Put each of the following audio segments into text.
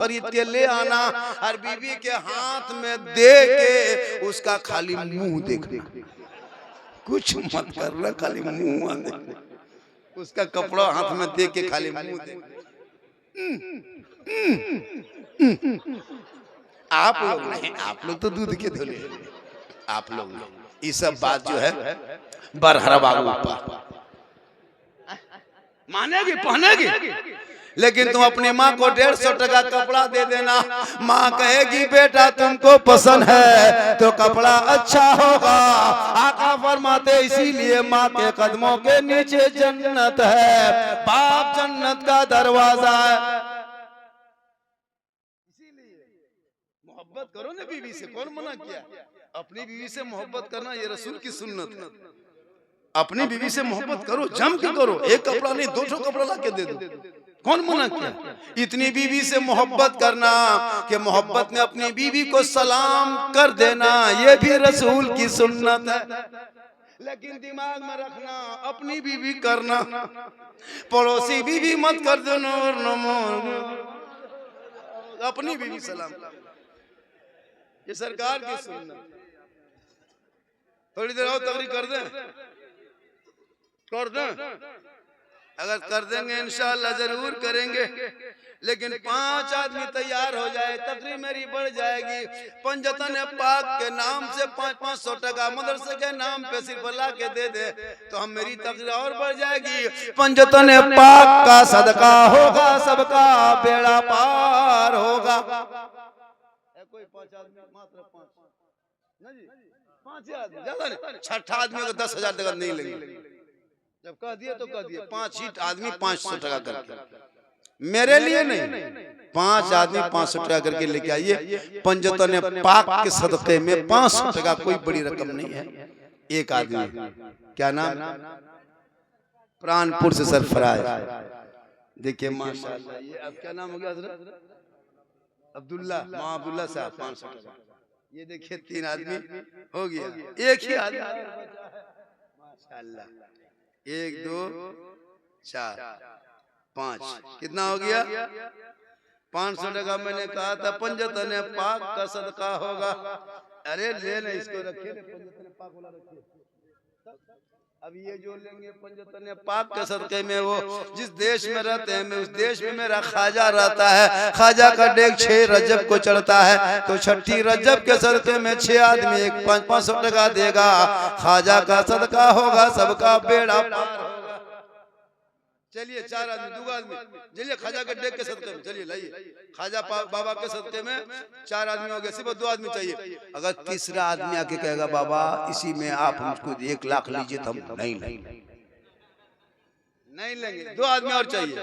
खरीद के ले आना और बीवी के हाथ में दे के उसका खाली मुंह देखना, कुछ मत करना, खाली मुंह देखना, उसका कपड़ा हाथ में दे के खाली मुंह देखना। आप लोग नहीं, आप लोग तो दूध के धोले, आप लोग ये सब बात जो है बरहरा बाबू ऊपर मानेगी पहनेगी, लेकिन तुम अपनी माँ को 150 टका कपड़ा दे देना, माँ कहेगी बेटा तुमको पसंद है तो कपड़ा अच्छा होगा। आका फरमाते इसीलिए माँ के कदमों के नीचे जन्नत है, बाप जन्नत का दरवाजा है। इसीलिए मोहब्बत करो ना बीवी से, कौन मना किया? अपनी बीवी से मोहब्बत करना ये रसूल की सुन्नत है। अपनी बीवी से मोहब्बत करो, जम के करो, एक कपड़ा नहीं 2 कपड़ा ला के दे दो, कौन मना किया? इतनी बीवी से मोहब्बत करना कि मोहब्बत में अपनी बीवी को सलाम कर देना, ये भी रसूल की सुन्नत है। लेकिन दिमाग में रखना, अपनी बीवी करना, पड़ोसी बीवी मत कर दो, अपनी बीवी सलाम, ये सरकार की सुन्नत। थोड़ी देर और तकरीर कर दें, कर दें, अगर कर देंगे इंशाअल्लाह जरूर करेंगे, लेकिन 5 आदमी तैयार हो जाए, तकरीर मेरी बढ़ जाएगी। पंजतन पाक के नाम से 500 टका मदरसे के नाम पे सिर्फ ला के दे दे तो हम मेरी तकरीर और बढ़ जाएगी। पंजतन पाक का सदका होगा, सबका बेड़ा पार होगा। कोई 5 आदमी, मात्र 5 ना जी, 5 आदमी ज्यादा नहीं, 6ठा आदमी को 10,000 टका नहीं लगेगा। जब कह दिए तो कह दिए, 5 ही आदमी 500 टका करके, मेरे लिए नहीं, 5 आदमी 500 टका करके लेके आइए। पंजतन पाक के सदक़े में 500 टका कोई बड़ी रकम नहीं है। एक आदमी, क्या नाम? प्राणपुर से सरफराज, देखिए माशाल्लाह, ये अब क्या नाम हो गया हज़रत? अब्दुल्ला, मां अब्दुल्ला साहब, 500 टका। ये देखिए 3 आदमी हो गया, एक ही आदमी माशाल्लाह, 1 2 4 5, कितना हो गया? 500 टका। मैंने कहा था पंजतन पाक का सदका होगा। अरे ले ना, इसको रखिए, पंजतन पाक वाला रखिए। अब ये जो लेंगे पंजतन पाक के सदके में, वो जिस देश में रहते हैं, मैं उस देश में मेरा ख्वाजा रहता है, ख्वाजा का डेग 6 रजब को चढ़ता है, तो 6ठी रजब के सदके में 6 आदमी 500 टका देगा, ख्वाजा का सदका होगा, सबका बेड़ा पार होगा। चलिए 4 आदमी, 2 आदमी, चलिए ख्वाजा के डेग के सदके में, चलिए लाइए, ख्वाजा बाबा के सदके में 4 आदमी हो गए, सिर्फ 2 आदमी चाहिए। अगर तीसरा आदमी आके कहेगा बाबा इसी में आप हमको 1 लाख लीजिए, तो हम नहीं लेंगे। 2 आदमी और चाहिए,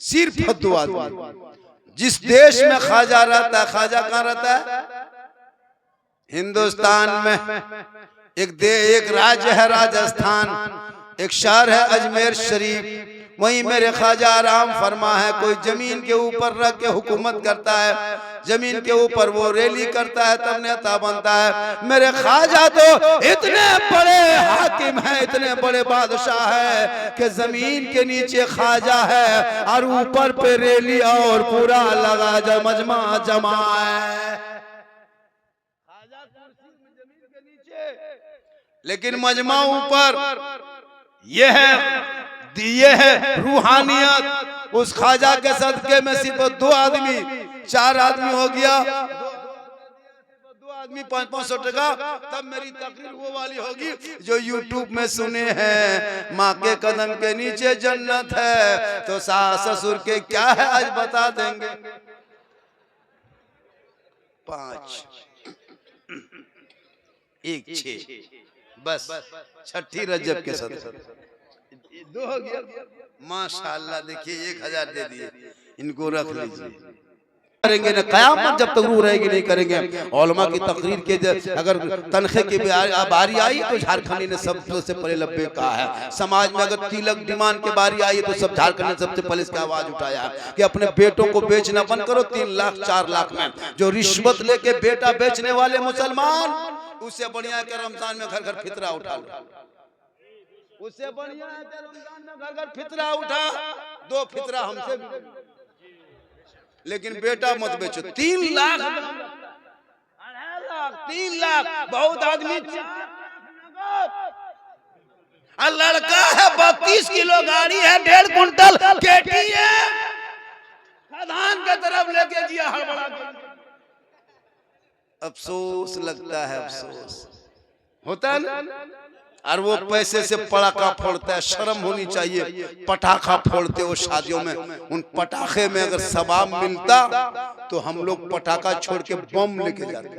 सिर्फ 2 आदमी। जिस देश में ख्वाजा रहता है, ख्वाजा कहाँ रहता है? हिंदुस्तान में। एक राज्य है राजस्थान, एक शहर है अजमेर शरीफ, वहीं मेरे ख्वाजा आराम फरमा है। कोई जमीन के ऊपर रख के हुकूमत करता है, जमीन के ऊपर वो रैली करता है, तब नेता बनता है। मेरे ख्वाजा तो इतने बड़े हाकिम हैं, इतने बड़े बादशाह है कि जमीन के नीचे ख्वाजा है और ऊपर पे रैली और पूरा लगा मजमा जमा है। ख्वाजा कुर्सी में जमीन के नीचे, लेकिन मजमा ऊपर। ये है रूहानियत। उस ख्वाजा के सदके में सिर्फ 2 आदमी, 4 आदमी हो गया, 2 आदमी 500 टका। तब मेरी तकरीर वो वाली होगी जो यूट्यूब में सुने हैं, माँ के कदम के नीचे जन्नत है, तो सास ससुर के क्या है आज बता देंगे। 5 1 6 बस, 6ठी रजब के साथ 2 हो गया। माशाअल्लाह, देखिए 1000 दे दिए, इनको रख लीजिए। करेंगे ना क़यामत जब तक रूह रहेगी नहीं करेंगे। उलमा की तकरीर के अगर तनखे की बारी आई तो झारखंडी ने सबसे पहले लब्बे कहा है। समाज में अगर तिलक डिमांड की बारी आई तो सब झारखंड ने सबसे पहले इसकी आवाज उठाया है कि अपने बेटों को बेचना बंद करो। 3 लाख 4 लाख में जो रिश्वत लेके बेटा बेचने वाले मुसलमान, उससे बढ़िया के रमजान में घर घर फितरा उठा लो, उससे बढ़िया रमजान में घर घर फितरा उठा। 2 फितरा हमसे लेकिन बेटा मत बेचो। 3 लाख, 2.5 लाख, 3 लाख, बहुत आदमी 4 लाख। और लड़का है 32 किलो गाड़ी है, 1.5 कुंटल केटीएम खदान के तरफ लेके गया हड़बड़ा के। अफसोस लगता है, अफसोस होता है ना। और वो पैसे से पटाखा फोड़ता है, शर्म होनी चाहिए। पटाखा फोड़ते हो शादियों में, उन पटाखे में अगर सवाब मिलता तो हम लोग पटाखा छोड़ के बम लेके जाते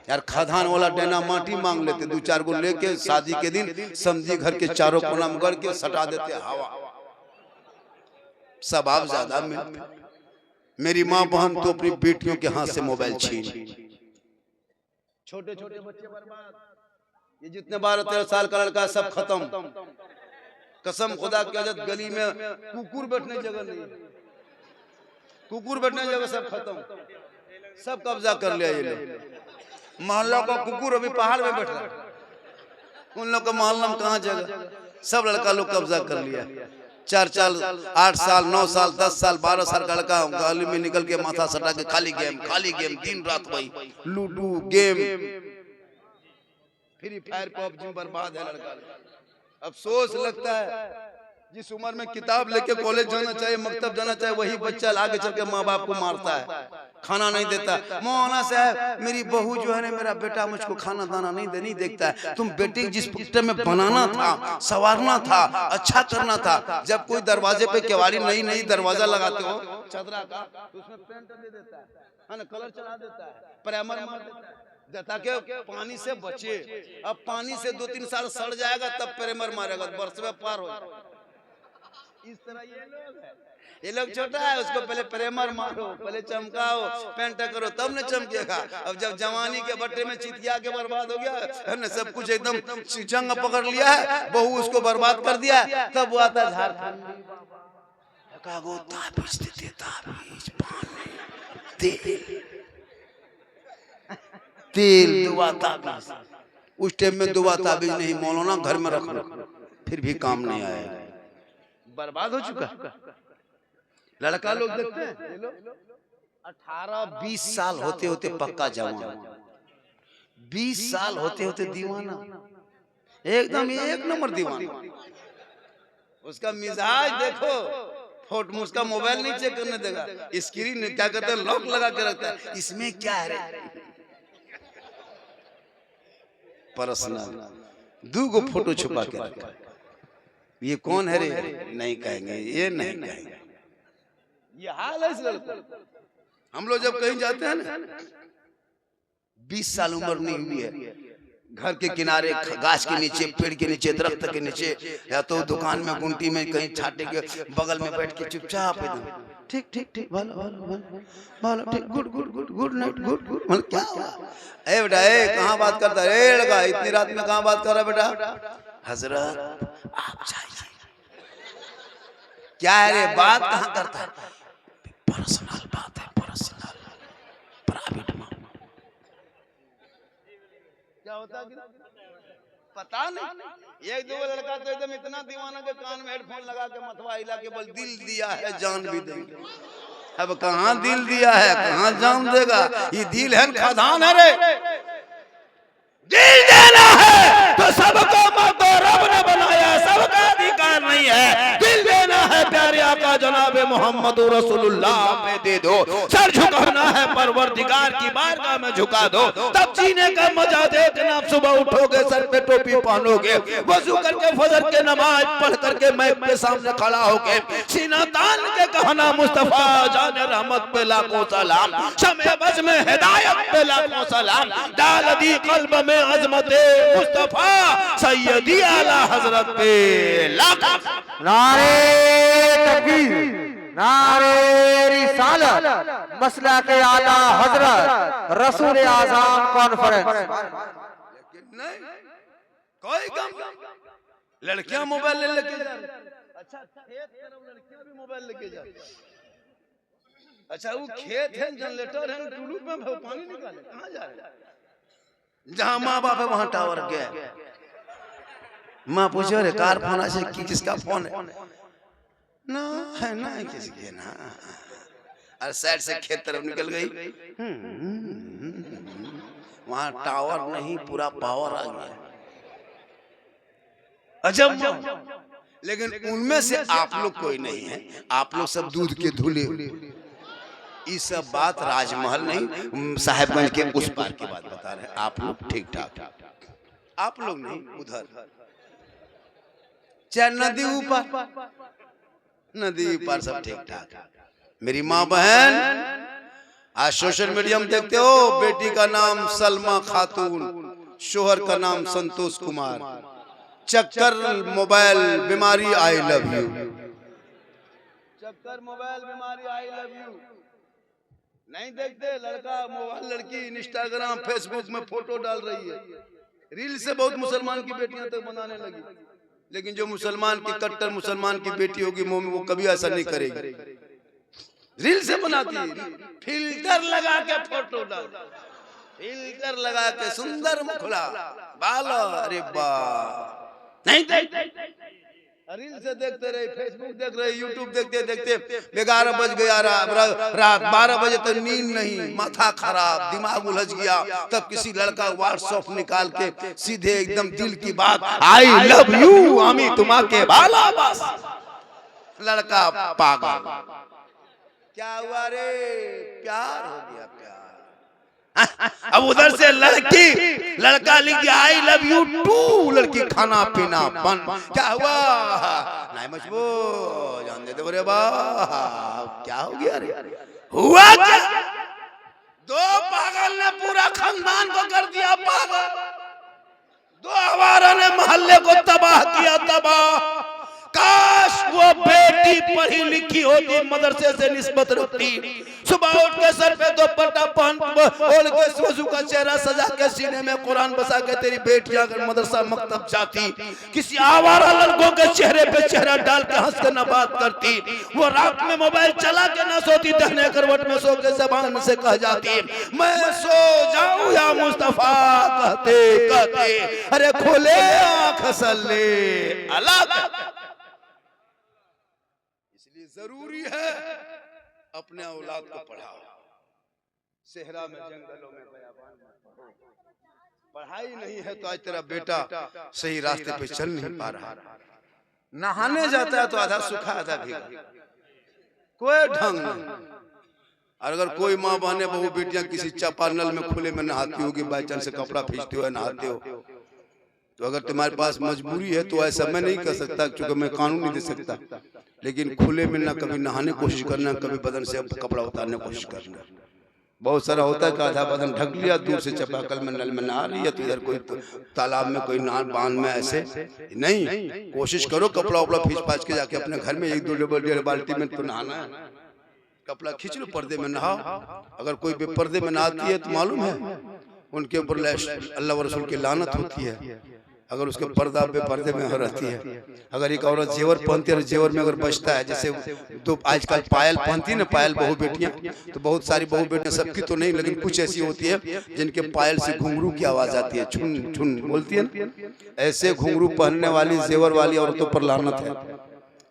यार। खदान वाला डैना माटी मांग लेते, 2-4 गो लेके शादी के दिन समझी घर के चारों कोना में गड़ के सटा देते हवा, सवाब ज्यादा मिलता। मेरी माँ बहन तो अपनी बेटियों के हाथ से मोबाइल छीन, छोटे छोटे बच्चे बर्बाद। ये जितने 12-13 साल का लड़का सब खत्म। कसम खुदा की इज्जत, गली में कुकुर बैठने जगह नहीं, कुकुर बैठने जगह सब खत्म, सब कब्जा कर लिया ये लोग। मोहल्ला का कुकुर अभी पहाड़ में बैठ रहा है, उन लोग का मोहल्ला में कहाँ जगह, सब लड़का लोग कब्जा कर लिया। 4 साल, 8 साल, 9 साल, 10 साल, 12 साल का लड़का गली में निकल के माथा सटा के खाली गेम, खाली गेम, दिन रात वही ludo game, free fire, PUBG, बर्बाद है लड़का। अफसोस लगता है, जिस उम्र में किताब लेके कॉलेज जाना चाहिए, मकतब जाना चाहिए, वही बच्चा आगे चल के माँ बाप को मारता है, खाना नहीं देता। मौलाना साहब मेरी बहू जो है ना, मेरा बेटा मुझको खाना दाना नहीं देखता है। तुम बेटे जिस पिक्चर में बनाना था, संवारना था, अच्छा करना था, जब कोई दरवाजे पे केवाड़ी नई दरवाजा लगाते हो चदरा का, तो उसमें पेंट दे देता है ना, कलर चला देता है, प्राइमर मार देता है ताकि पानी से बचे। अब पानी से 2-3 साल सड़ जाएगा तब प्राइमर मारेगा, वर्ष में पार हो जाएगा। इस तरह ये लोग छोटा है, उसको पहले प्राइमर मारो, पहले चमकाओ, पेंट करो, तब न चमकेगा। अब जब जवानी के बट्टे में चितिया के बर्बाद हो गया है ना, सब कुछ एकदम जंग पकड़ लिया है, बहू उसको बर्बाद कर दिया, तब वो आता झारखंड तेल दुआ ताबीज। उस टाइम में दुआ ताबीज नहीं, मौलाना घर में रख लो, फिर भी काम नहीं आएगा, बर्बाद हो चुका। लड़का लोग देखते हैं 18-20 साल होते होते पक्का जवान, 20 साल होते होते दीवाना, एकदम 1 नंबर दीवाना। उसका मिजाज देखो, फोटो, उसका मोबाइल नहीं चेक करने देगा, स्क्रीन क्या कहते हैं लॉक लगा के रखता है, इसमें क्या है पर्सनल 2 गो फोटो छुपा के रखा। ये कौन है रे, नहीं कहेंगे, ये नहीं कहेंगे। ये हाल है इस लड़के। हम लोग जब कहीं जाते हैं ना, 20 साल उम्र नहीं हुई है, घर के किनारे, गाछ के नीचे, पेड़ के नीचे, दरख्त के नीचे, या तो दुकान में, गुंटी में, कहीं छाटे के बगल में बैठ के चुपचाप ठीक ठीक ठीक, भालो ठीक, गुड नाइट, गुड। क्या हुआ? ए बेटा, ए कहाँ बात करता है रे लड़का, इतनी रात में कहाँ बात कर रहा है बेटा? हजरत आप जाइए। क्या है रे, बात कहाँ करता है? पर्सनल बात है, पर्सनल, प्राइवेट में। क्या होता है पता नहीं। 1-2 लड़का तो एकदम इतना दीवाना के कान में हेडफोन लगा के मथवा हिला के बोल, दिल दिया है जान भी देंगे। अब कहाँ दिल दिया है, कहाँ जान देगा? ये दिल है खदान है रे, दिल देना है तो सबको मत रब ने बनाया, सबका अधिकार नहीं है। दिल देना है प्यारे आका जनाब मोहम्मद रसूलुल्लाह पे दे दो, सर झुकाना है परवरदिगार की बारगाह में झुका दो, तब जीने का मजा देखना। सुबह उठोगे सर पे टोपी पहनोगे, वजू करके फजर के नमाज पढ़ करके मैप के सामने खड़ा होके सीना तान के कहना मुस्तफा जाने रहमत पे लाखों सलाम, शमे बज में हिदायत पे लाखों सलाम, डाल दी कल्ब में अजमते मुस्तफा सैयदी आला हजरत पे लाख। नारे तकबीर, नारे रिसालत, मसला के आला हजरत रसूल आज़म कॉन्फ्रेंस। नहीं कोई कम, लड़कियां मोबाइल लेके जा रही। अच्छा खेत तरफ लड़कियां भी मोबाइल लेके जा रही। अच्छा वो खेत है, जनरेटर है, टुलू पे पानी निकाले, कहाँ जा रहे? जहाँ माँ बाप है वहाँ टावर गया। माँ पूछो रे कार फोन है कि किसका फोन है? ना है ना किसी के ना। और साइड से खेत तरफ निकल गई। वहां टावर नहीं, पूरा पावर आ गया। अजब। लेकिन उनमें से आप लोग कोई नहीं है, आप लोग सब दूध के धुले। ये सब बात राजमहल नहीं, साहेबगंज के उस पार की बात बता रहे हैं। आप लोग ठीक ठाक, आप लोग नहीं, उधर चाहे नदी ऊपर, नदी ऊपर सब ठीक ठाक। मेरी माँ बहन, आज सोशल मीडिया में देखते हो, बेटी का नाम सलमा खातून, शोहर का नाम संतोष कुमार, चक्कर मोबाइल बीमारी आई लव यू, चक्कर मोबाइल बीमारी आई लव यू। नहीं देखते लड़का मोबाइल, लड़की इंस्टाग्राम फेसबुक में फोटो डाल रही है, रील से बहुत मुसलमान की बेटियां तक बनाने लगी। लेकिन जो मुसलमान की, कट्टर मुसलमान की बेटी होगी मोमी, वो कभी ऐसा नहीं करेगी, रील से बनाती है, फिल्टर लगा के फोटो डाल, फिल्टर लगा के सुंदर मुखड़ा बाल, अरे वाह। नहीं रील से देखते रहे, फेसबुक देख रहे, यूट्यूब देखते देखते 11 बज गया, रात 12 बजे तक नींद नहीं, माथा खराब, दिमाग उलझ गया। तब किसी लड़का व्हाट्सएप निकाल के सीधे एकदम दिल की बात, आई लव यू आमी तुम्हाके बाला, बस लड़का पागल। क्या हुआ रे, प्यार हो गया, प्यार। अब उधर से लड़की, लड़का लिख दिया आई लव यू टू, लड़की खाना पीना बंद। क्या हुआ, नहीं मचबो जान दे दो रे बा, क्या हो गया रे, हुआ क्या? दो पागल ने पूरा खानदान को कर दिया पागल, दो आवारा ने मोहल्ले को तबाह किया, तबाह। काश वो बेटी पढ़ी लिखी होती, मदरसे से निस्बत रखती, सुबह उठ के सर पे दुपट्टा पहन ओढ़ के वजू का चेहरा सजा के सीने में कुरान बसा के तेरी बेटी अगर मदरसा मकतब जाती, किसी आवारा लड़कों के चेहरे पे चेहरा डाल के हंस के न बात करती, वो रात में मोबाइल चला के न सोती, दहने करवट में सो के जबान से कह जाती, मैं सो जाऊं या मुस्तफा, कहते कहते अरे खोले आंख सल्ले अल्लाह। जरूरी है अपने औलाद को पढ़ाओ। सेहरा में, जंगलों में पढ़ाई नहीं है तो आज तेरा बेटा सही रास्ते पे चल नहीं पा रहा। नहाने जाता है तो आधा सूखा आधा भीगा, कोई ढंग नहीं। और अगर कोई माँ बहने बहू बेटियां किसी चापानल में खुले में नहाती होगी, बाई चांस से कपड़ा खींचते हो नहाते हो, तो अगर तुम्हारे पास मजबूरी है तो ऐसा मैं नहीं कर सकता, क्योंकि मैं कानून नहीं दे सकता। लेकिन खुले में ना कभी नहाने की कोशिश करना, कभी बदन से कपड़ा उतारने की कोशिश करना। बहुत सारा होता है कि आधा बदन ढक लिया, दूर से चापाकल में नल में नहा रही है, तो इधर कोई तालाब में, कोई नहर बांध में, ऐसे नहीं। कोशिश करो कपड़ा उपड़ा खींच पाच के जाके अपने घर में 1-2 बाल्टी में तो नहाना है, कपड़ा खींच लो, पर्दे में नहाओ। अगर कोई बेपर्दे में नहाती है तो मालूम है उनके ऊपर अल्लाह व रसूल की लानत होती है, अगर उसके पर्दा पे पर्दे में रहती है। अगर एक औरत जेवर पहनती है, जेवर में अगर बचता है, जैसे तो आजकल पायल पहनती है ना, पायल बहू बेटियां, तो बहुत सारी बहू बेटियां, सबकी तो नहीं लेकिन कुछ ऐसी होती है जिनके पायल से घुंघरू की आवाज आती है, छुन छुन बोलती है ना, ऐसे घुंघरू पहनने वाली जेवर वाली औरतों पर लानत है।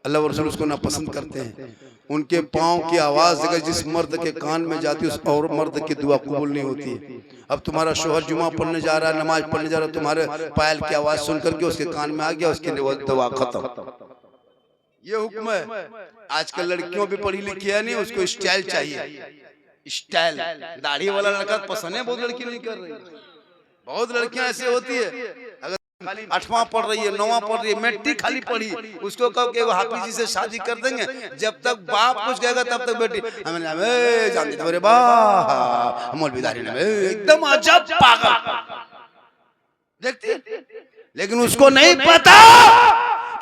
अल्लाह व रसूल उसको नापसंद करते हैं। उनके पाँव की आवाज अगर जिस मर्द के कान में जाती है, उस और मर्द की दुआ कबूल नहीं होती है। अब तुम्हारा शोहर जुमा पढ़ने जा रहा है, नमाज पढ़ने जा रहा है, तुम्हारे पायल की आवाज सुन करके उसके कान में आ गया, उसकी दुआ खत्म। ये हुक्म है। आजकल लड़कियों भी पढ़ी लिखी है नहीं, उसको स्टाइल चाहिए, स्टाइल। दाढ़ी वाला लड़का पसंद है, बहुत लड़की नहीं कर रही। बहुत लड़कियां ऐसी होती है, अगर 8वां पढ़ रही है, 9वां पढ़ रही है, मैट्रिक खाली पढ़ी, उसको कहो कि वो हाफिज जी से शादी कर देंगे, जब तक बाप कुछ कहेगा तब तक बेटी हमें जानती तो मौलवीदारी ने एकदम अजब पागल देखती। लेकिन उसको नहीं पता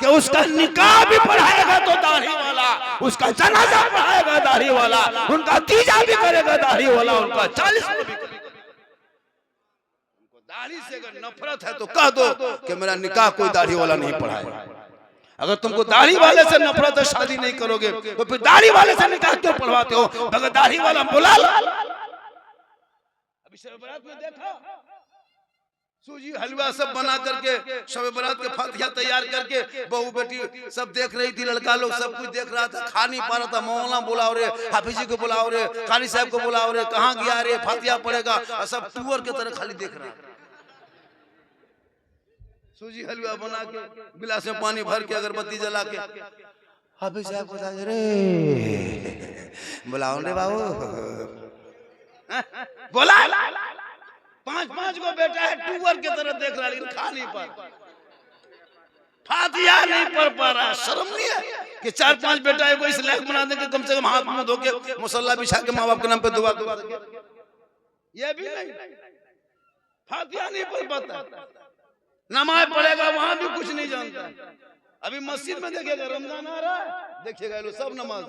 कि उसका निकाह भी पढ़ाएगा तो दाढ़ी वाला, उसका जनाजा पढ़ाएगा दाढ़ी वाला, उनका तीजा भी करेगा दाढ़ी वाला, उनका 40 भी करेगा। दाढ़ी से अगर नफरत है तो कह दो कि मेरा निकाह कोई दाढ़ी वाला नहीं पढ़ाएगा। अगर तुमको दाढ़ी वाले से नफरत है, शादी नहीं करोगे, तो फिर दाढ़ी वाले से निकाह क्यों पढ़वाते हो? अगर दाढ़ी वाला बुला लो। अभी शब बारात में देखा सूजी हलवा सब बना करके शब बरात के फातिहा तैयार करके बहू बेटी सब देख रही थी, लड़का लोग सब कुछ देख रहा था, खा नहीं पा रहा था। मौलाना बुलाओ रे, हाफिज जी को बुलाओ रे, कारी साहब को बुलाओ रे, कहाँ गया रे, फातिहा पड़ेगा, और सब टूअर की तरह खाली देख रहा था। सूजी हलवा बना के गिलास में पानी भर के अगरबत्ती जला के हाफिज साहब को रे बुलाओ रे बाबू, बोला 5-5 को बेटा है, टूअर की तरह देख रहा लेकिन खा नहीं पा, फातिहा नहीं पढ़ पा रहा। शर्म नहीं है कि 4-5 बेटा है को इस लायक बना दे कि कम से कम हाथ मुंह धो के मुसल्ला बिछा के माँ बाप के नाम पे दुआ दुआ दे। ये भी नहीं, फातिहा नहीं पढ़ पाता, नमाज पढ़ेगा वहां भी कुछ नहीं जानता। अभी मस्जिद में देखेगा रमजान आ रहा है, देखिएगा लोग सब नमाज,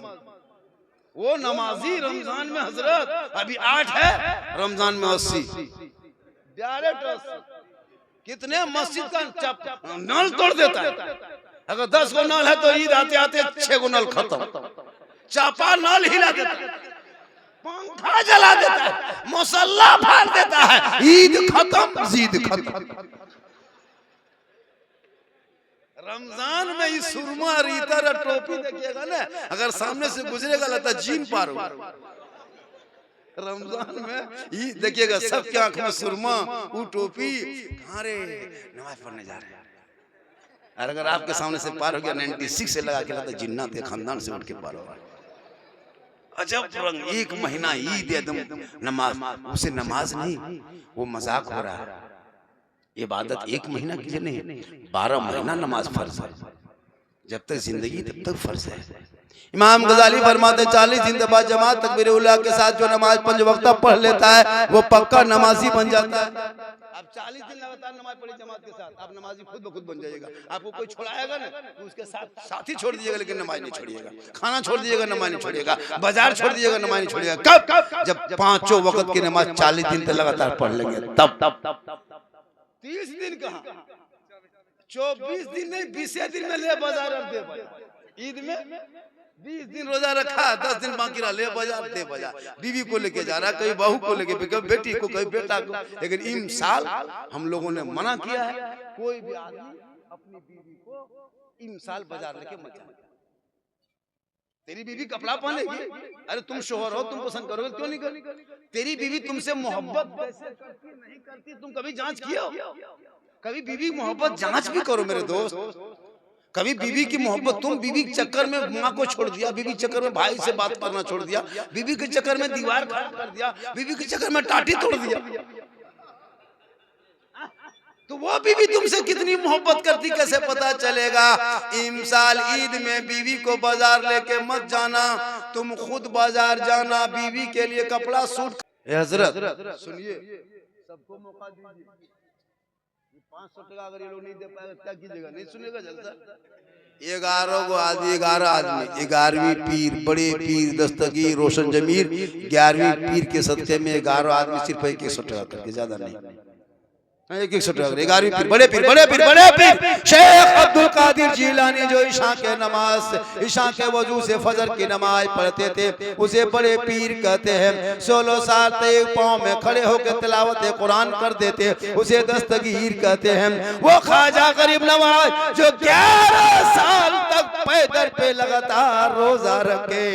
वो नमाजी रमजान में हजरत अभी 8 है, रमजान में 80 डायरेक्ट 80। कितने मस्जिद का नल तोड़ देता है। अगर 10 गो नल है तो ईद आते आते 6 गो नल खत्म, चापा नल हिला देता है, पंखा जला देता है, मुसल्ला फाड़ देता है, ईद खत्म, जीद खत्म। रमजान में इस सुरमा रीतर टोपी देखिएगा ना, अगर सामने से गुजरेगा लगता जीन पार होगा। रमजान में ये देखिएगा सबके आंख में सुरमा, वो टोपी, कहाँ रे नमाज पढ़ने जा रहे हैं। और अगर आपके सामने से पार हो गया 96 से लगा के लगता जिन्नात के खानदान से उठ के पार होगा। अजब रंग, 1 महीना ईद एकदम नमाज, उसे नमाज नहीं वो मजाक हो रहा है। इबादत 1 महीना के लिए नहीं, 12 महीना नमाज फर्ज है। जब तक जिंदगी तब तक फर्ज है। इमाम गजाली फरमाते 40 दिन के बाद जमात तकबीर उला के साथ जो नमाज 5 वक्त पढ़ लेता है वो पक्का नमाजी बन जाता है। आप 40 दिन लगातार नमाज पढ़ी जमात के साथ, आप नमाजी खुद ब खुद बन जाइएगा। आपको कोई छोड़ाएगा ना तो उसके साथ ही छोड़ दीजिएगा, लेकिन नमाज नहीं छोड़िएगा। खाना छोड़ दीजिएगा, नमाज नहीं छोड़िएगा। बाजार छोड़ दीजिएगा, नमाज नहीं छोड़िएगा। कब? जब 5 वक्त की नमाज 40 दिन तक लगातार पढ़ लेंगे तब। 30 दिन कहाँ, 24 दिन नहीं, 20 दिन में ले बाजार और दे बाजार। ईद में 20 दिन रोजा रखा, 10 दिन बाकी रहा, ले बाजार दे बाजार। बीवी को लेके जा रहा, कहीं बहू को लेके, कभी बेटी को, कहीं बेटा को। लेकिन इन साल हम लोगों ने मना किया है, कोई भी आदमी अपनी बीवी को इन साल बाजार लेके मत जाना। तेरी बीवी कपड़ा पहनेगी, अरे तुम शोहर हो, तुम पसंद करोगे, क्यों नहीं करोगे? तेरी बीवी तुमसे मोहब्बत कैसे करती नहीं करती तुम कभी जांच किए हो? कभी बीवी मोहब्बत जांच भी करो मेरे दोस्त। कभी बीवी की मोहब्बत, तुम बीवी के चक्कर में माँ को छोड़ दिया, बीवी के चक्कर में भाई से बात करना छोड़ दिया, बीवी के चक्कर में दीवार खड़ा कर दिया, बीवी के चक्कर में टाटी तोड़ दिया, तो वो बीवी तुमसे कितनी मोहब्बत करती कैसे पता चलेगा? इमसाल ईद में बीवी को बाजार लेके मत जाना, तुम खुद बाजार जाना, बीवी के लिए कपड़ा सूट। हजरत सुनिए, सबको मौका दीजिए। 500 टका अगर ये लोग नहीं दे पाएगा क्या कीजिएगा? नहीं सुनेगा जलसा। 11 गो आदमी, 11 आदमी, 11वीं पीर, बड़े पीर दस्तगीर रोशन जमीर, 11वीं पीर के सदके में 11 आदमी सिर्फ 100 टका करके, ज्यादा नहीं, 100 टका। 11वीं पीर, बड़े पीर, बड़े पीर, बड़े पीर शेख अब्दुल कादिर जिलानी जो ईशा के नमाज, ईशा के वजू से फजर की नमाज पढ़ते थे, उसे बड़े पीर कहते हैं। 16 साल तक पाँव में खड़े होकर तिलावत कुरान कर देते, उसे दस्तगीर कहते हैं। वो ख्वाजा गरीब नवाज जो 11 साल तक पैदल पे लगातार रोजा रखे,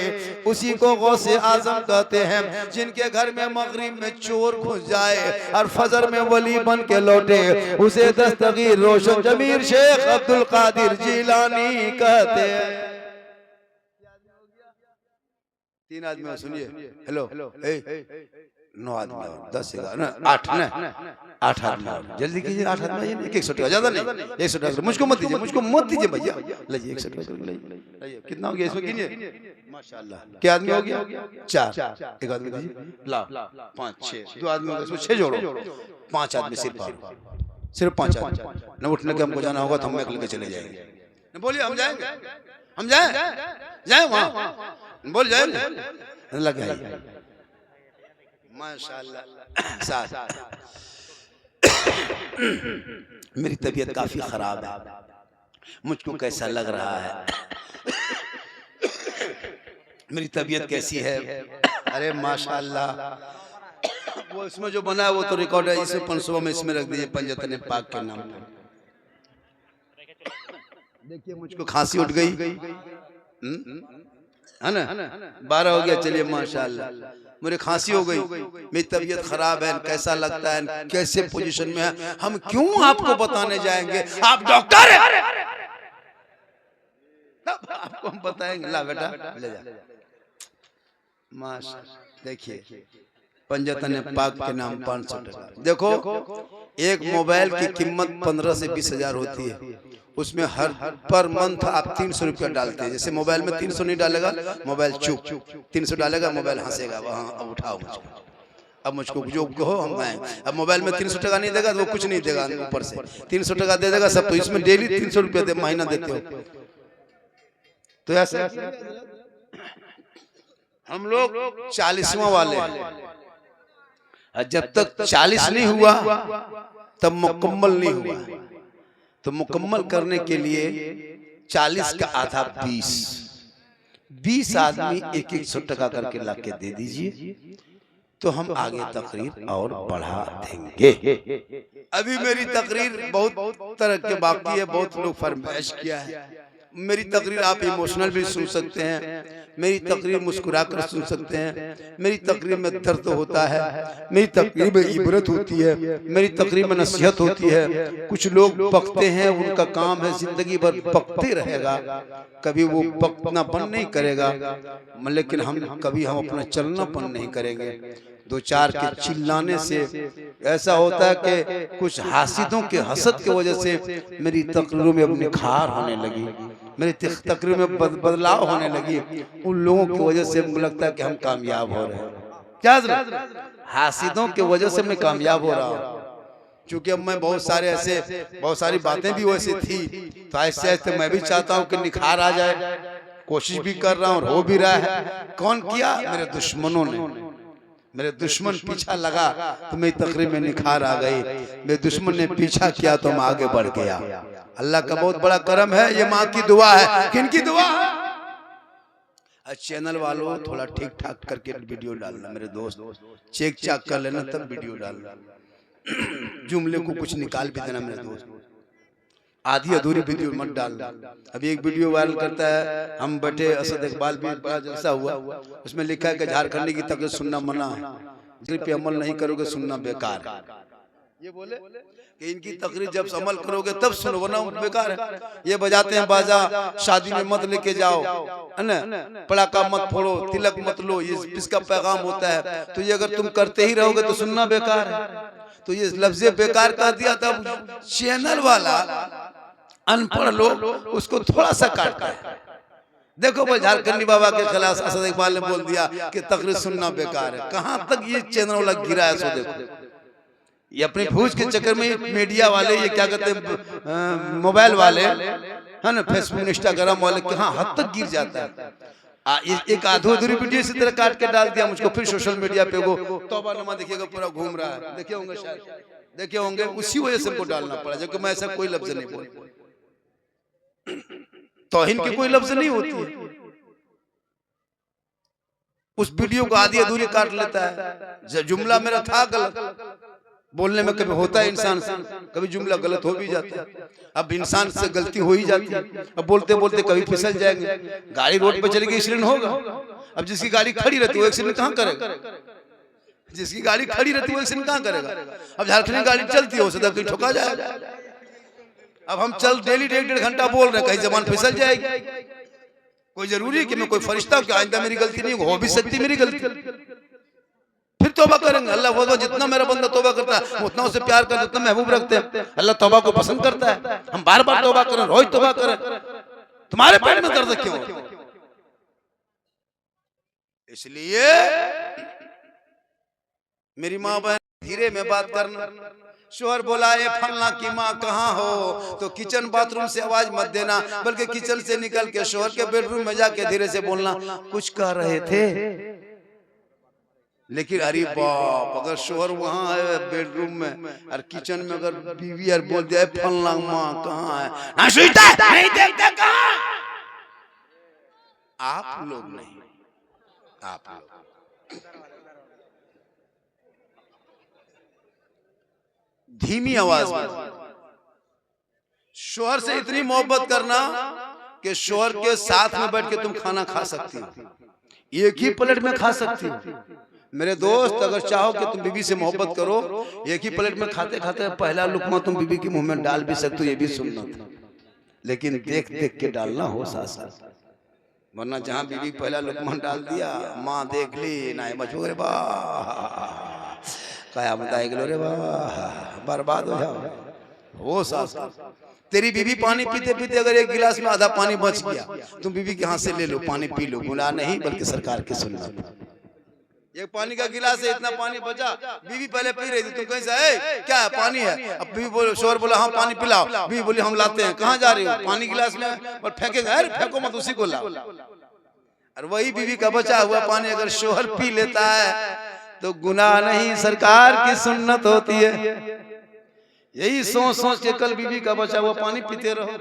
उसी को गौसे आजम कहते हैं। जिनके घर में मगरिब में चोर घुस जाए और फजर में वली बन के लौटे, उसे दस्तगीर रोशन जमीर शेख अब्दुल कादिर जिलानी कहते हैं। 3 आदमी सुनिए, हेलो 9 आदमी, 10 11 8 ना 8 आदमी, जल्दी कीजिए। 8 आदमी, 100 टका, ज्यादा नहीं, 100 टका। मुझको मत दीजिए, मुझको मत दीजिए भैया, लीजिए 100 टका। कितना हो गया इसमें गिनिए? माशाल्लाह, क्या आदमी हो गया? 4, एक आदमी दीजिए, ला 5 6, 2 आदमी हो गए, 6 जोड़ो, 5 आदमी सिर्फ 5 आदमी। न उठने के हमको जाना होगा तो हम लेके चले जाएंगे। न बोलिए हम जाएंगे, हम जाए वहां, बोल जाएंगे, लग जाएंगे। माशाल्लाह। साथ मेरी तबीयत काफी खराब है, मुझको कैसा लग रहा है? मेरी तबीयत कैसी है? अरे माशाल्लाह वो इसमें जो बना है वो तो रिकॉर्ड है, इसे 500 में इसमें रख दीजिए पंजतन पाक के नाम पर। देखिए मुझको खांसी उठ गई है ना, 12 हो गया, चलिए माशाल्लाह मुझे खांसी हो गई, मेरी तबीयत खराब है, कैसा लगता है, कैसे पोजीशन में है, हम क्यों आपको बताने जाएंगे, आप डॉक्टर हैं, तब आपको हम बताएंगे। ला बेटा ले जा माशाल्लाह। देखिए पंजतन पाक के नाम 500 टका। देखो एक मोबाइल की कीमत 15 से 20 हजार होती है, उसमें हर पर मंथ आप 300 रुपया डालते हैं। जैसे मोबाइल में 300 नहीं डालेगा मोबाइल चुप, 300 डालेगा मोबाइल हंसेगा, वहाँ अब उठाओ मुझको, अब मुझको जो कहो हम आए। अब मोबाइल में 300 टका नहीं देगा तो वो कुछ नहीं देगा, ऊपर से 300 टका दे देगा सब। तो इसमें डेली 300 रुपया दे महीना देते हो, तो ऐसे हम लोग 40वां वाले, जब तक 40 नहीं हुआ तब मुकम्मल नहीं हुआ। तो मुकम्मल करने के लिए 40 का आधा 20 आदमी 100 टका करके लाके दे दीजिए, तो हम आगे तकरीर और बढ़ा देंगे। अभी मेरी तकरीर बहुत तरह के बाकी है, बहुत लोग फरमाइश किया है। मेरी तकरीर आप इमोशनल भी सुन सकते हैं, मेरी तकरीर मुस्कुराकर सुन सकते हैं, मेरी तकरीर में दर्द होता है, मेरी तकरीर में इबरत होती है, मेरी तकरीर में नसीहत होती है। कुछ लोग पकते हैं, उनका काम है जिंदगी भर पकते रहेगा, कभी वो पकना बंद नहीं करेगा, लेकिन हम कभी हम अपना चलना बंद नहीं करेंगे। दो चार के चिल्लाने से ऐसा होता है कि कुछ हासिदों के हसद की वजह से मेरी तकरीरों में अब निखार होने लगी, मेरी तकरीर में बदलाव होने लगी। उन लोगों की वजह से मुझे लगता है कि हम कामयाब हो रहे हैं। क्या हासिदों की वजह से मैं कामयाब हो रहा हूँ, क्योंकि अब मैं बहुत सारी बातें भी वैसे थी, तो ऐसे ऐसे मैं भी चाहता हूँ कि निखार आ जाए, कोशिश भी कर रहा हूँ और हो भी रहा है। कौन किया? मेरे दुश्मनों ने। मेरे दुश्मन पीछा लगा तो मेरी तकरीर में निखार आ गई, मेरे दुश्मन ने पीछा किया तो मैं आगे बढ़ गया। अल्लाह का बहुत बड़ा करम है, ये माँ की दुआ है। किनकी दुआ? चैनल वालों थोड़ा ठीक ठाक करके वीडियो डालना, मेरे दोस्त चेक चाक कर लेना तब वीडियो डालना, जुमले को कुछ निकाल भी देना मेरे दोस्त, आधी अधूरी वीडियो मत डालना। अभी एक वीडियो वायरल करता है, हम बैठे असद इकबाल भी बड़ा जलसा हुआ, उसमें लिखा है कि झारखंडी की तकरीर सुनना मना है, जिस पे अमल नहीं करोगे सुनना बेकार है। ये बोले कि इनकी तकरीर जब अमल करोगे तब सुनो, वरना बेकार है। ये बजाते हैं बाजा, शादी में मत लेके जाओ, है ना, पटाखा मत फोड़ो, तिलक मत लो, ये इसका पैगाम होता है। तो ये अगर तुम करते ही रहोगे तो सुनना बेकार है। तो ये लफ्ज़ बेकार कर दिया, तब चैनल वाला अनपढ़ लोग उसको थोड़ा सा काटता है। देखो भाई झारखंडी बाबा के खिलाफ असद इकबाल ने बोल दिया कि तकरीर सुनना बेकार है। कहां तक ये चैनल वाला गिरा है, सो देखो। ये अपनी फूज के चक्कर में मीडिया वाले, ये क्या कहते हैं, मोबाइल वाले, है ना, फेसबुक इंस्टाग्राम वाले, कहां हद तक गिर जाता है। एक अधूरी वीडियो इसी तरह काट के डाल दिया मुझको, फिर सोशल मीडिया पे वो तौबा नमा देखिएगा पूरा घूम रहा है, देखे होंगे शायद, देखे होंगे। उसी वजह से हमको डालना पड़ा, जबकि मैं ऐसा कोई लफ्ज नहीं बोल, तौहीन की कोई लफ्ज नहीं होती है। उस वीडियो को आधी अधूरी काट लेता है। जुमला मेरा था गलत, बोलने में कभी होता है इंसान से, कभी जुमला गलत हो भी जाता है। अब इंसान से गलती हो ही जाती है, अब बोलते बोलते कभी फिसल जाएंगे। गाड़ी रोड पे चलेगी एक्सीडेंट होगा। अब जिसकी गाड़ी खड़ी रहती है वो एक्सीडेंट कहाँ करेगा? जिसकी गाड़ी खड़ी रहती है वो एक्सीडेंट कहाँ करेगा? अब झारखंड गाड़ी चलती है, हो सकता है कहीं ठोका जाएगा। अब हम चल डेली 1.5 घंटा बोल रहे हैं, कहीं जबान फिसल जाएगी। कोई जरूरी है कि मैं कोई फरिश्ता हूं कि आइंदा मेरी गलती नहीं हो भी सकती मेरी गलती, फिर तौबा करेंगे। अल्लाह वो जितना मेरा बंदा तौबा करता है उतना उसे प्यार करता है, उतना महबूब रखते हैं। अल्लाह तौबा को पसंद करता है। हम बार बार तौबा करें, रोज तौबा करें, तुम्हारे पेट में दर्द क्यों? इसलिए मेरी माँ बहन धीरे में बात करना। शोहर बोला ये फलना की माँ कहाँ हो, तो किचन बाथरूम से आवाज मत देना, बल्कि किचन से निकल के शोहर के बेडरूम में जाके धीरे से बोलना, कुछ कह रहे थे। लेकिन अरे बाप, अगर शोहर वहां है बेडरूम में और किचन में अगर बीवी यार बोल दिया फलना माँ कहाँ है, ना सुनता है, नहीं देखता कहाँ। आप लोग नहीं, आप लोग धीमी आवाज में। शोहर से इतनी मोहब्बत करना कि शोहर के साथ में बैठ के तुम खाना खा सकती हो, एक ही प्लेट में खा सकती हो। मेरे दोस्त, अगर चाहो कि तुम बीवी से मोहब्बत करो, एक ही प्लेट में खाते खाते पहला लुकमा तुम बीवी के मुंह में डाल भी सकते हो, ये भी सुनना था, लेकिन देख देख के डालना हो साथ साथ, वरना जहां बीवी पहला लुकमा डाल दिया, माँ देख ली ना मचो रे वाह, कयामत आएगी रे वाह, बर्बाद हो जाओ। वो साथ तेरी बीवी पानी पीते पीते अगर एक गिलास में आधा पानी बच गया, तुम बीवी के हाथ से ले लो, पानी पी लो, गुनाह नहीं बल्कि सरकार की सुन्नत। एक पानी का गिलास है, इतना पानी बचा, बीवी पहले पी रही थी, तुम कहीं से क्या है पानी है, अब बीवी बोले, शोहर बोला हाँ पानी पिलाओ, बीवी बोली हम लाते हैं, कहाँ जा रही हो, पानी गिलास में, और फेंकेगा, अरे फेंको मत, उसी को लाओ। और वही बीवी का बचा हुआ पानी अगर शोहर पी लेता है तो गुनाह नहीं, सरकार की सुन्नत होती है। यही सोच सोच के कल बीवी का बचा हुआ पानी पीते रहो,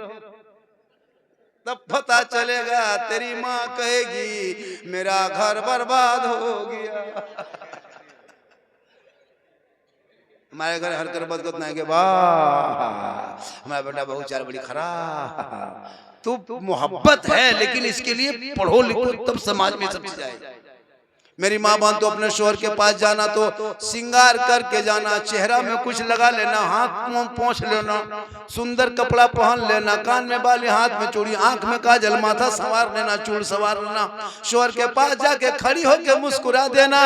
तब पता चलेगा, तेरी माँ कहेगी मेरा घर बर्बाद हो गया। हमारे घर हर कर बदगत नहीं के वाह हमारा बेटा बहुत चार बड़ी खराब। तो मोहब्बत है, लेकिन इसके लिए पढ़ो लिखो तब समाज में सब चीज आएगी। मेरी माँ बान तो अपने शोहर के पास जाना तो सिंगार करके जाना, चेहरा में कुछ लगा लेना, हाथ मुंह पोंछ लेना, सुंदर कपड़ा पहन लेना, कान में बाली, हाथ में चूड़ी, आंख में काजल, माथा संवार लेना, चूड़ संवार लेना, शोहर के पास जाके खड़ी होके मुस्कुरा देना।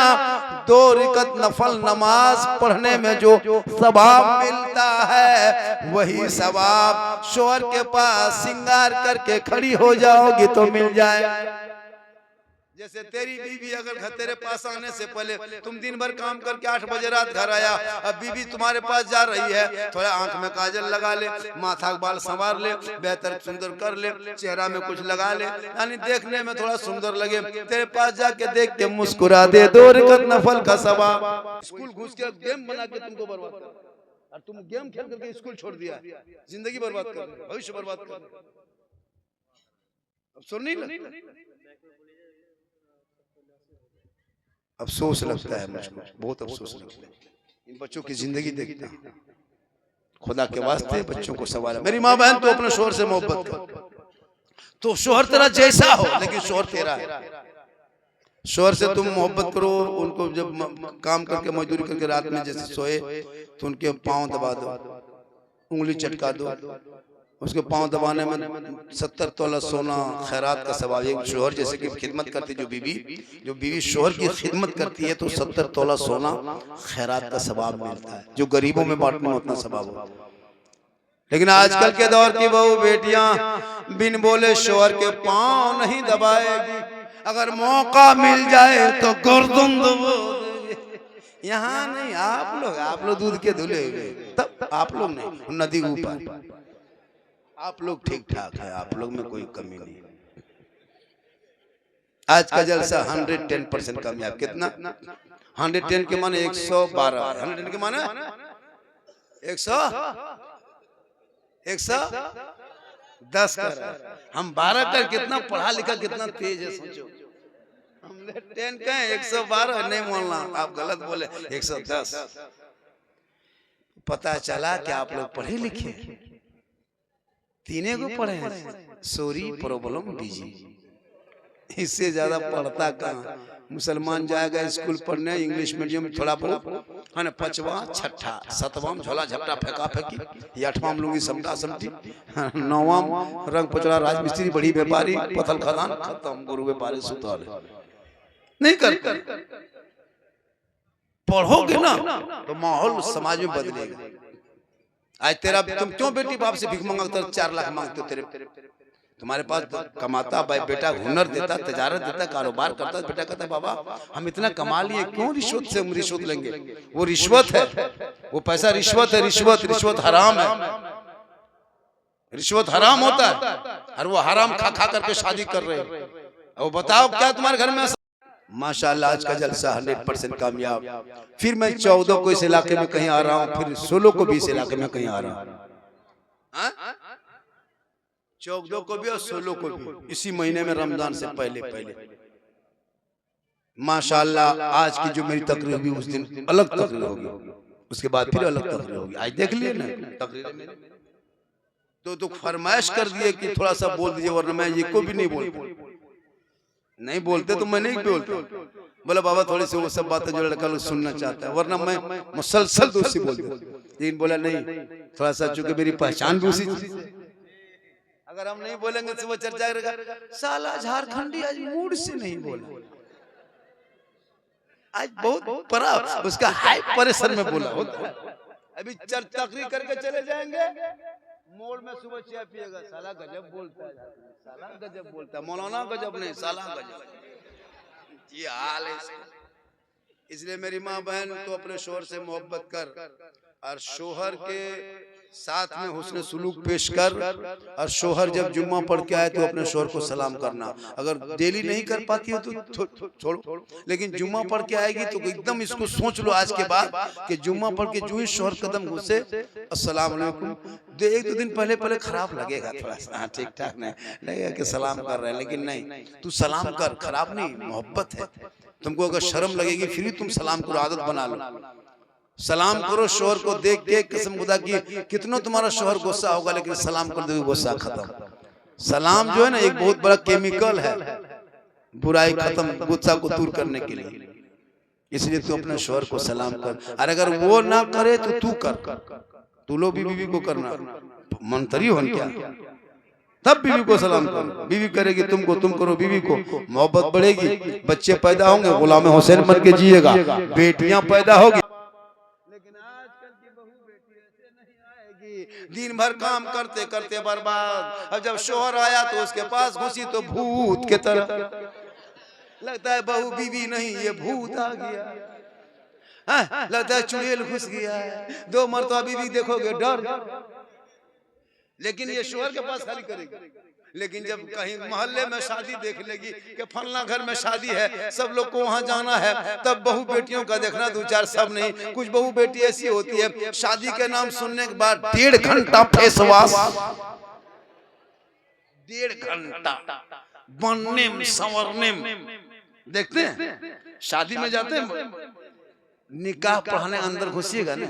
2 रकात नफल नमाज पढ़ने में जो सवाब मिलता है, वही सवाब शोहर के पास सिंगार करके खड़ी हो जाओगी तो मिल जाए। जैसे तेरी बीवी अगर तेरे पास आने से पहले तुम दिन भर काम करके 8 बजे रात घर आया, अब बीवी तुम्हारे पास जा रही है, थोड़ा आंख में काजल लगा ले, माथा बाल संवार ले, बेहतर सुंदर कर ले, चेहरा में कुछ लगा ले, यानी देखने में थोड़ा सुंदर लगे, तेरे पास जाके देख के मुस्कुरा दे, 2 रकात नफल का सवाब। स्कूल घुस के गेम बना के तुमको बर्बाद कर, और तुम गेम खेल करके स्कूल छोड़ दिया, जिंदगी बर्बाद कर, भविष्य बर्बाद कर। अब सुन नहीं लगता, अफसोस लगता है मुझको, बहुत अफसोस लगता है। इन बच्चों की जिंदगी देखते हैं, खुदा के वास्ते बच्चों को सवाल है। मेरी माँ बहन तो अपने शोहर से मोहब्बत कर, तो शोहर तेरा जैसा हो लेकिन शोहर तेरा है। शोहर से तुम मोहब्बत करो, उनको जब काम करके मजदूरी करके रात में जैसे सोए तो उनके पाँव दबा दो, उंगली चटका दो, उसके पाँव दबाने में 70 तोला सोना खैरात का सवाब। एक शोहर जैसे कि खिदमत करती, जो बीवी शोहर की खिदमत करती है तो 70 तोला सोना खैरात का सवाब मिलता है, जो गरीबों में बांटने में उतना सवाब हो। लेकिन आजकल के दौर की बहू बेटियां बिन बोले शोहर के पाँव नहीं दबाएगी, अगर मौका मिल जाए तो गर्दन दबा देगी। यहाँ नहीं, आप लोग दूध के धुले हुए, तब आप लोग नहीं, नदी के ऊपर आप लोग ठीक ठाक है, आप लोग में कोई कमी नहीं। आज का जलसा 110% कामयाब। कितना? 110 के माने 112, 110 के माने 110 कर, हम 12 कर, कितना पढ़ा लिखा कितना तेज है सोचो। हमने 10 कहे 112 नहीं बोलना, आप गलत बोले, 110। पता चला कि आप लोग पढ़े लिखे, तीनों को पढ़े हैं, सॉरी प्रॉब्लम बिजी, इससे ज्यादा पढ़ता कहाँ। मुसलमान जाएगा स्कूल पढ़ने इंग्लिश मीडियम थोड़ा बहुत है ना, 5वां 6ठा 7वां झोला झपटा फेंका फेंकी, 8वां लूंगी समटा समटी, 9वां रंग पचड़ा राजमिस्त्री बड़ी व्यापारी पथल खदान खत्म, गुरु व्यापारी सुताल नहीं करते। पढ़ोगे ना तो माहौल समाज में बदलेगा। आज तेरा तुम क्यों बेटी बाप से भीख मांगता, 4 लाख मांगते हो, तेरे तुम्हारे पास कमाता भाई बेटा, हुनर देता, तजारत देता, कारोबार करता, बेटा कहता बाबा हम इतना कमा लिए, क्यों रिश्वत से हम रिश्वत लेंगे। वो रिश्वत है, वो पैसा रिश्वत है, रिश्वत हराम है, रिश्वत हराम होता है, और वो हराम खा खा करके शादी कर रहे हैं। अब बताओ क्या तुम्हारे घर में। माशाल्लाह आज का जलसा 100% कामयाब। फिर मैं 14 को इस इलाके में कहीं आ रहा हूँ, फिर 16 को भी इस इलाके में कहीं आ रहा हूँ, 14 को भी और 16 को भी, इसी महीने में रमजान से पहले। माशाल्लाह आज की जो मेरी तकरीर होगी उस दिन अलग तकरीर होगी, उसके बाद फिर अलग तकरीर होगी। आज देख लिए ना तकरीर में तो फरमाइश कर दिए कि थोड़ा सा बोल दीजिए, वरना मैं ये को भी नहीं बोलता। नहीं बोलते तो मैं नहीं बोलता। बोला बाबा थोड़ी सी वो सब बातें जो लड़का लोग सुनना चाहता है, वरना मैं मुसलसल दूसरी बोलता। लेकिन बोला नहीं, थोड़ा सा चूंकि मेरी पहचान भी उसी चीज है, अगर हम नहीं बोलेंगे तो वो चर्चा करेगा साला झारखंडी आज मूड से नहीं बोला, आज बहुत परा उसका हाई प्रेशर में बोला होता है। अभी तकरीर करके चले जाएंगे, मोड़ में सुबह चाय पिएगा, साला गजब बोलता है, साला गजब बोलता है, मौलाना गजब नहीं, साला गजब। ये हाल है इसका। इसलिए मेरी माँ बहन तो अपने शोहर से मोहब्बत कर और शोहर के साथ में हुस्न सुलूक पेश कर, और शोहर जब जुम्मा पढ़ के आए तो अपने शोहर को सलाम करना। अगर डेली नहीं कर पाती हो तो छोड़ो, लेकिन जुम्मा पढ़ के आएगी तो एकदम इसको सोच लो आज के बाद कि जुम्मा पढ़ के जो ही शोहर कदम घुसे अस्सलाम वालेकुम, एक दो दिन पहले खराब लगेगा थोड़ा सा, हाँ ठीक ठाक नहीं लगेगा कि सलाम कर रहे हैं, लेकिन नहीं तू सलाम कर, खराब नहीं, मोहब्बत है। तुमको अगर शर्म लगेगी फिर भी तुम सलाम को आदत बना लो। सलाम करो शोहर को देख के, कसम खुदा की कितना तुम्हारा शोहर गुस्सा होगा, लेकिन सलाम कर दो गुस्सा खत्म। सलाम जो है ना एक बहुत बड़ा केमिकल है बुराई खत्म, गुस्सा को दूर करने के लिए। इसलिए तू अपने शोहर को सलाम कर, और अगर वो ना करे तो तू कर, तू लो बीवी को करना, मंतरी हो क्या, तब बीवी को सलाम करो। बीवी करेगी तुमको, तुम करो बीवी को, मोहब्बत बढ़ेगी, बच्चे पैदा होंगे, गुलाम हुसैन बन के जिएगा, बेटियां पैदा होगी। दिन भर काम करते करते बर्बाद, अब जब शोहर आया तो उसके पास घुसी तो भूत के तरह लगता है, बहू बीवी नहीं ये भूत आ गया, हाँ, लगता है चुड़ैल घुस गया है। 2 मरतबा बीवी देखोगे डर, लेकिन ये शोहर के पास खाली करेगी। लेकिन जब कहीं मोहल्ले में शादी देख लेगी कि फलना घर में शादी है, सब लोग को वहां जाना है, तब बहू बेटियों का देखना 2-4 सब नहीं, कुछ बहू बेटी ऐसी होती है शादी के नाम सुनने के बाद 1.5 घंटा फेसवाश, 1.5 घंटा बनने में संवरने में, देखते हैं शादी में जाते हैं, निकाह पढ़ाने अंदर घुसिएगा ना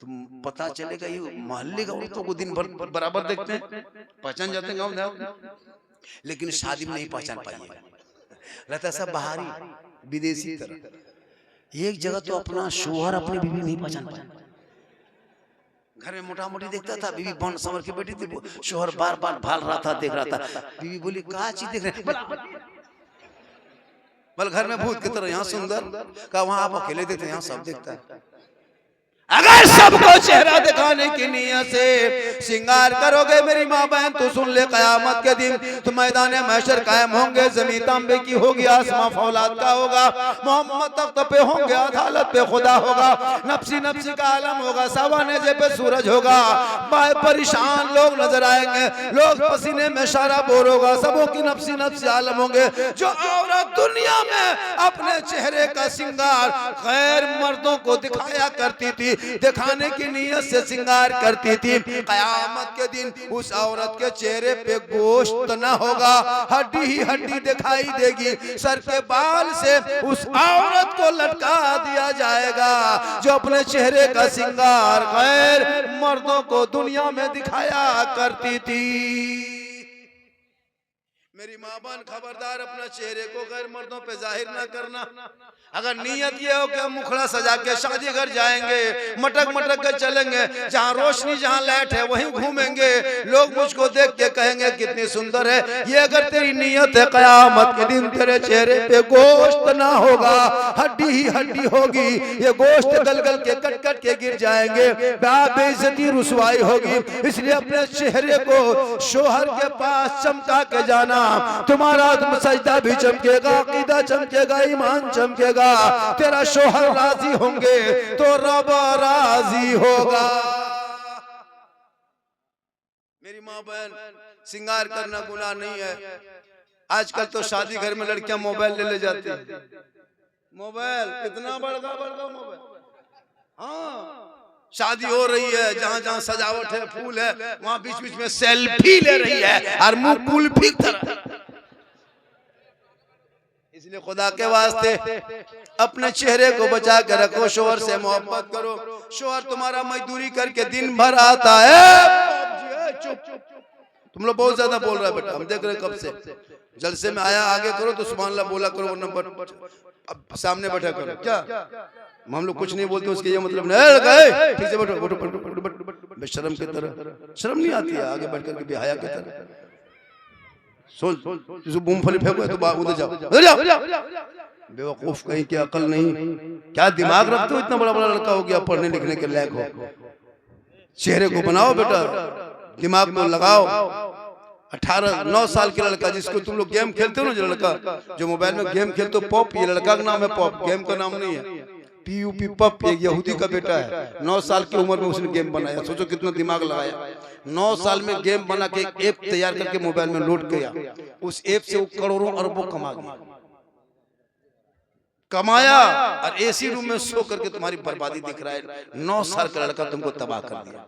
तो पता चलेगा ये मोहल्ले का औरतों को दिन भर बराबर देखते हैं, पहचान जाते हैं गाँव, लेकिन शादी में नहीं पहचान पाइए, रहता सब बाहरी विदेशी तरह। एक जगह तो अपना शोहर अपनी बीवी नहीं पहचान पाया, घर में मोटा मोटी देखता था, बीवी बन संवर की बेटी थी, शोहर बार बार भाल रहा था, देख रहा था, बीवी बोली क्या चीज देख रहे बल घर में भूत की तरह, यहाँ सुंदर का, वहां आप अकेले देखते, यहाँ सब देखता है। अगर सबको चेहरा दिखाने की नियत से श्रृंगार करोगे मेरी माँ बहन, तो सुन ले कयामत के दिन तो मैदान महशर कायम होंगे, जमीन तांबे की होगी, आसमां फौलाद का होगा, मोहम्मद तख्त पे होंगे, अदालत पे खुदा होगा, नफ्सी नफ्सी का आलम होगा, सवानेजे पे सूरज होगा, बाय परेशान लोग नजर आएंगे, लोग पसीने में सारा बोर होगा, सबों की नफ्सी नफ्सी आलम होंगे। जो औरत दुनिया में अपने चेहरे का श्रृंगार गैर मर्दों को दिखाया करती थी, दिखाने की नीयत से श्रृंगार करती थी, कयामत के दिन उस औरत के चेहरे पे गोश्त न होगा, हड्डी ही हड्डी दिखाई देगी, सर के बाल से उस औरत को लटका दिया जाएगा जो अपने चेहरे का श्रृंगार गैर मर्दों को दुनिया में दिखाया करती थी। मेरी माँ बहन खबरदार अपना चेहरे को गैर मर्दों पे जाहिर ना करना। अगर नीयत ये हो कि हम मुखड़ा सजा के शादी घर जाएंगे, मटक मटक के चलेंगे, जहाँ रोशनी जहाँ लाइट है वहीं घूमेंगे, लोग मुझको देख के कहेंगे कितनी सुंदर है, ये अगर तेरी नीयत है कयामत के दिन तेरे चेहरे पे गोश्त ना होगा, हड्डी ही हड्डी होगी, ये गोश्त गल गल के कट कट के गिर जाएंगे, बेइज्जती रुसवाई होगी। इसलिए अपने चेहरे को शोहर के पास चमका के जाना, तुम्हारा सजदा भी चमकेगा, अकीदा चमकेगा, ईमान चमकेगा, तेरा शोहर राजी होंगे तो रब राजी होगा। मेरी माँ बहन श्रृंगार करना गुनाह नहीं है। आजकल तो शादी घर में लड़कियां मोबाइल ले जाती है, मोबाइल इतना बड़का बड़का मोबाइल, हाँ शादी हो रही है, जहाँ जहाँ सजावट है, फूल है, वहाँ बीच बीच में सेल्फी ले रही है और मुंह कुल्फी तरह। इसलिए खुदा के वास्ते अपने चेहरे को बचा के रखो, शोहर से मोहब्बत करो। शोहर तुम्हारा मजदूरी करके दिन भर आता है। चुप, तुम लोग बहुत ज्यादा बोल रहे हैं बेटा, हम देख रहे हैं कब से। जलसे में आया आगे करो तो सुभान अल्लाह बोला करो, वरना अब सामने बैठा करो। क्या हम लोग कुछ नहीं बोलते उसके ये मतलब नहीं। ठीक से बैठो, बैठो, बैठो, बैठो, बेशरम की तरह। शर्म नहीं आती है आगे बैठ करके बेहया की तरह? सोच मूंगफली फेंको तो उधर जाओ, उधर जाओ। बेवकूफ कहीं की अकल नहीं। क्या दिमाग रखते हो? इतना बड़ा बड़ा लड़का हो गया, पढ़ने लिखने के लायक हो। चेहरे को बनाओ बेटा, दिमाग को लगाओ। 9 साल के लड़का जिसको तुम लोग गेम खेलते हो ना, जो लड़का जो मोबाइल में गेम खेलते हो, पॉप, ये लड़का का नाम है पॉप, गेम का नाम नहीं है। PUP पप, एक यहूदी का बेटा है। 9 साल की उम्र में उसने गेम बनाया। सोचो कितना दिमाग लगाया। 9 साल में गेम बना के एक ऐप तैयार करके मोबाइल में लोड किया। उस ऐप से वो करोड़ों अरबों कमाया और AC रूम में सो करके तुम्हारी बर्बादी दिख रहा है। 9 साल का लड़का तुमको तबाह कर दिया।